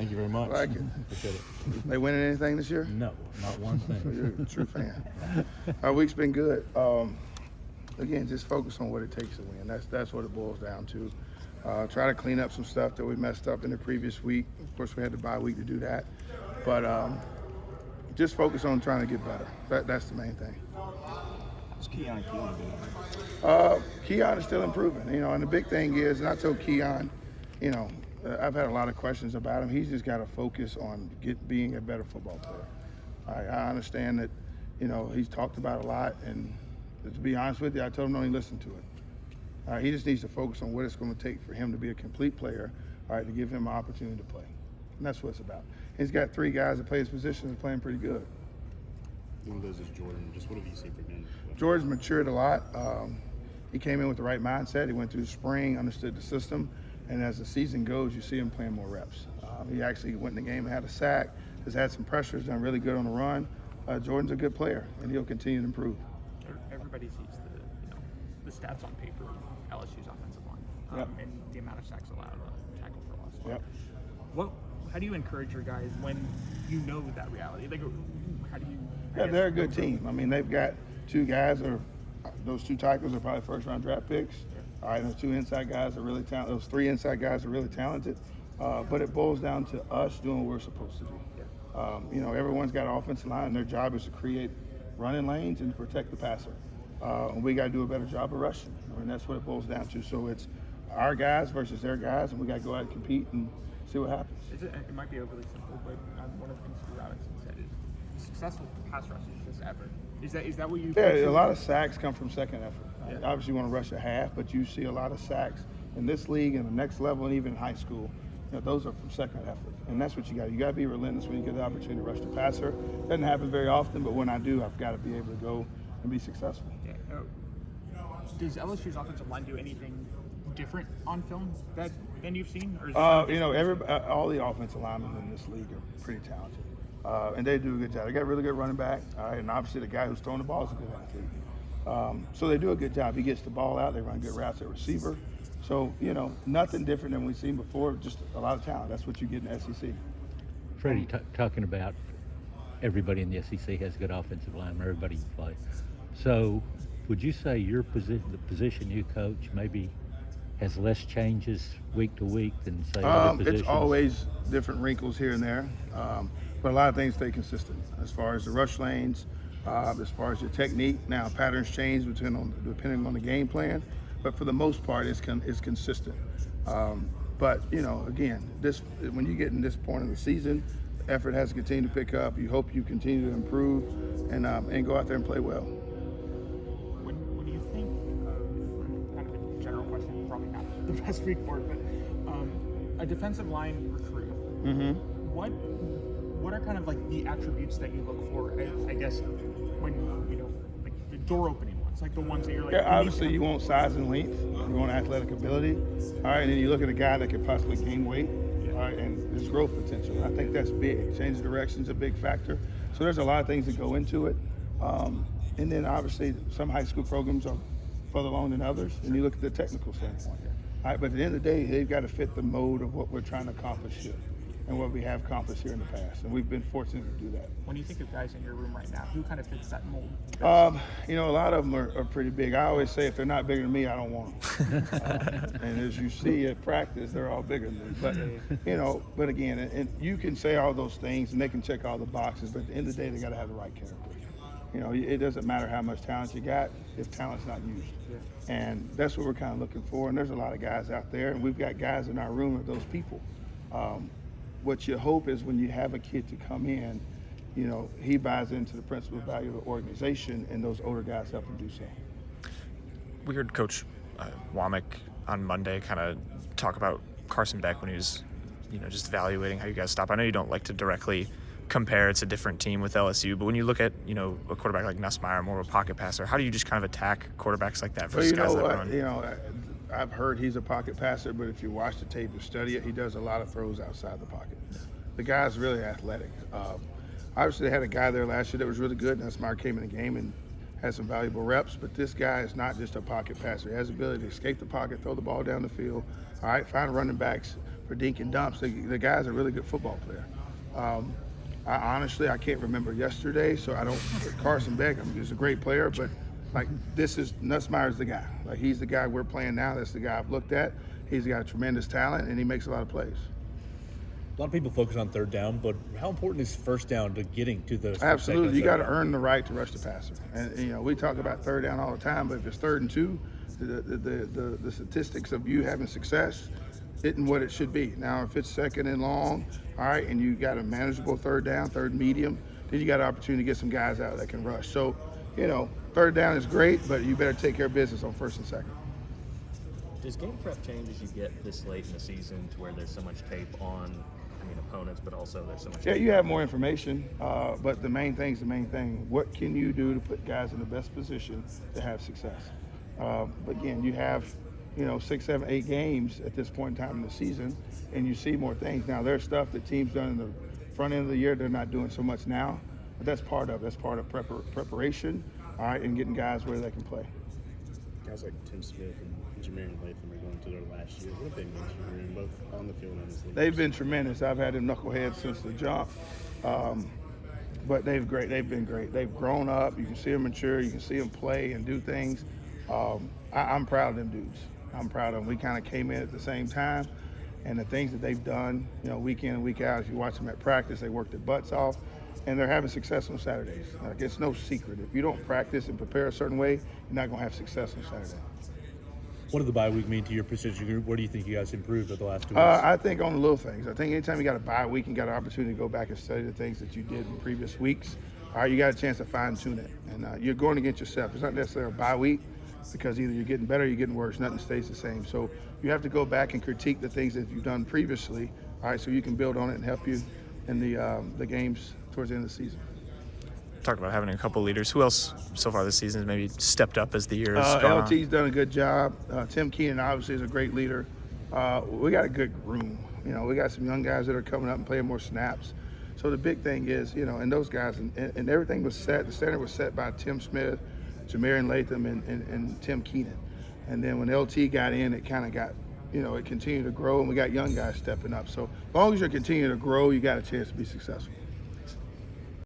Thank you very much. I like it. Appreciate it. They winning anything this year? No, not one So thing. you're a true fan. Our week's been good. Again, just focus on what it takes to win. That's what it boils down to. Try to clean up some stuff that we messed up in the previous week. Of course, we had the bye week to do that. But just focus on trying to get better. That's the main thing. How's Keon doing? Keon is still improving, and the big thing is, and I told Keon, I've had a lot of questions about him. He's just got to focus on being a better football player. I understand that, he's talked about a lot, and to be honest with you, I told him don't even listen to it. He just needs to focus on what it's going to take for him to be a complete player, to give him an opportunity to play. And that's what it's about. He's got 3 guys that play his position and playing pretty good. One of those is Jordan. Just what have you seen from him? Jordan's matured a lot. He came in with the right mindset. He went through the spring, understood the system, and as the season goes, you see him playing more reps. He actually went in the game and had a sack, has had some pressures, done really good on the run. Jordan's a good player, and he'll continue to improve. Everybody sees the stats on paper of LSU's offensive line and the amount of sacks allowed, tackle for loss. Yep. How do you encourage your guys when you know that reality? Like, how do you? They're a good team. I mean, they've got 2 guys, those 2 tackles are probably first-round draft picks. All right, those 2 inside guys are really talented. Those 3 inside guys are really talented. But it boils down to us doing what we're supposed to do. Everyone's got an offensive line, and their job is to create running lanes and protect the passer. And we got to do a better job of rushing, and that's what it boils down to. So it's our guys versus their guys, and we got to go out and compete and see what happens. It might be overly simple, but one of the things Steve Robinson said is successful pass rush is just effort. Is that what you? Yeah, a lot of sacks come from second effort. Yeah. Obviously, you want to rush at half, but you see a lot of sacks in this league and the next level, and even in high school. Those are from second effort, and that's what you got. You got to be relentless when you get the opportunity to rush the passer. Doesn't happen very often, but when I do, I've got to be able to go and be successful. Yeah. Does LSU's offensive line do anything different on film than you've seen? Or is all the offensive linemen in this league are pretty talented, and they do a good job. They got a really good running back, and obviously the guy who's throwing the ball is a good athlete. So they do a good job. He gets the ball out. They run good routes at receiver. So, nothing different than we've seen before, just a lot of talent. That's what you get in the SEC. Freddie, talking about everybody in the SEC has a good offensive line, everybody can play. So would you say your position, the position you coach, maybe has less changes week to week than, say, other positions? It's always different wrinkles here and there, but a lot of things stay consistent as far as the rush lanes, as far as your technique. Now, patterns change depending on the game plan, but for the most part, it's consistent. But again, when you get in this point of the season, the effort has to continue to pick up. You hope you continue to improve and go out there and play well. When you think of, kind of a general question, probably not the best week for it, but a defensive line recruit, what are kind of like the attributes that you look for, I guess, when like the door opening ones, like the ones that you're like. Yeah, obviously you want size and length, you want athletic ability, all right, and then you look at a guy that could possibly gain weight, all right, and his growth potential. I think that's big. Change of direction is a big factor. So there's a lot of things that go into it, and then obviously some high school programs are further along than others, and you look at the technical standpoint. All right, but at the end of the day, they've got to fit the mode of what we're trying to accomplish here and what we have accomplished here in the past, and we've been fortunate to do that. When you think of guys in your room right now, who kind of fits that mold? A lot of them are pretty big. I always say if they're not bigger than me, I don't want them. And as you see at practice, they're all bigger than me. But again, and you can say all those things and they can check all the boxes, but at the end of the day, they got to have the right character. It doesn't matter how much talent you got if talent's not used. And that's what we're kind of looking for. And there's a lot of guys out there, and we've got guys in our room of those people. What you hope is when you have a kid to come in, he buys into the principal value of the organization, and those older guys help him do so. We heard Coach Womack on Monday kind of talk about Carson Beck when he was, just evaluating how you guys stop. I know you don't like to directly compare, it's a different team with LSU, but when you look at, a quarterback like Nussmeier, more of a pocket passer, how do you just kind of attack quarterbacks like that versus guys that run? I've heard he's a pocket passer, but if you watch the tape and study it, he does a lot of throws outside the pocket. The guy's really athletic. Obviously, they had a guy there last year that was really good, and Nussmeier came in the game and had some valuable reps, but this guy is not just a pocket passer. He has the ability to escape the pocket, throw the ball down the field, all right, find running backs for dink and dumps. The guy's a really good football player. I can't remember yesterday, so I don't. Carson Beck, he's a great player, but like Nussmeier's the guy. Like he's the guy we're playing now. That's the guy I've looked at. He's got tremendous talent, and he makes a lot of plays. A lot of people focus on third down, but how important is first down to getting to those? Absolutely, you got to earn the right to rush the passer. And we talk about third down all the time, but if it's 3rd and 2, the statistics of you having success isn't what it should be. Now, if it's 2nd and long, all right, and you got a manageable third down, third medium, then you got an opportunity to get some guys out that can rush. So, third down is great, but you better take care of business on 1st and 2nd. Does game prep change as you get this late in the season to where there's so much tape on, opponents, but also there's so much Yeah, tape you have more information, but the main thing is the main thing. What can you do to put guys in the best position to have success? But again, you have, 6, 7, 8 games at this point in time in the season, and you see more things. Now, there's stuff that teams done in the front end of the year they're not doing so much now, but that's part of preparation, all right, and getting guys where they can play. Guys like Tim Smith and Jameer Latham are going to their last year. What have they meant to you, both on the field and as leaders? They've been tremendous. I've had them knuckleheads since the jump, but they've been great. They've grown up. You can see them mature. You can see them play and do things. I'm proud of them dudes. I'm proud of them. We kind of came in at the same time, and the things that they've done, week in and week out. If you watch them at practice, they work their butts off, and they're having success on Saturdays. It's no secret. If you don't practice and prepare a certain way, you're not going to have success on Saturday. What did the bye week mean to your position group? Where do you think you guys improved over the last 2 weeks? I think on the little things. I think anytime you got a bye week and got an opportunity to go back and study the things that you did in previous weeks, all right, you got a chance to fine-tune it. And you're going against yourself. It's not necessarily a bye week because either you're getting better or you're getting worse. Nothing stays the same. So you have to go back and critique the things that you've done previously, all right, so you can build on it and help you in the games towards the end of the season. Talked about having a couple leaders. Who else so far this season has maybe stepped up as the year has gone LT's done a good job. Tim Keenan obviously is a great leader. We got a good room. We got some young guys that are coming up and playing more snaps. So the big thing is, and those guys, and everything was set. The standard was set by Tim Smith, Jameer Latham, and Tim Keenan. And then when LT got in, it kind of got, it continued to grow, and we got young guys stepping up. So as long as you're continuing to grow, you got a chance to be successful.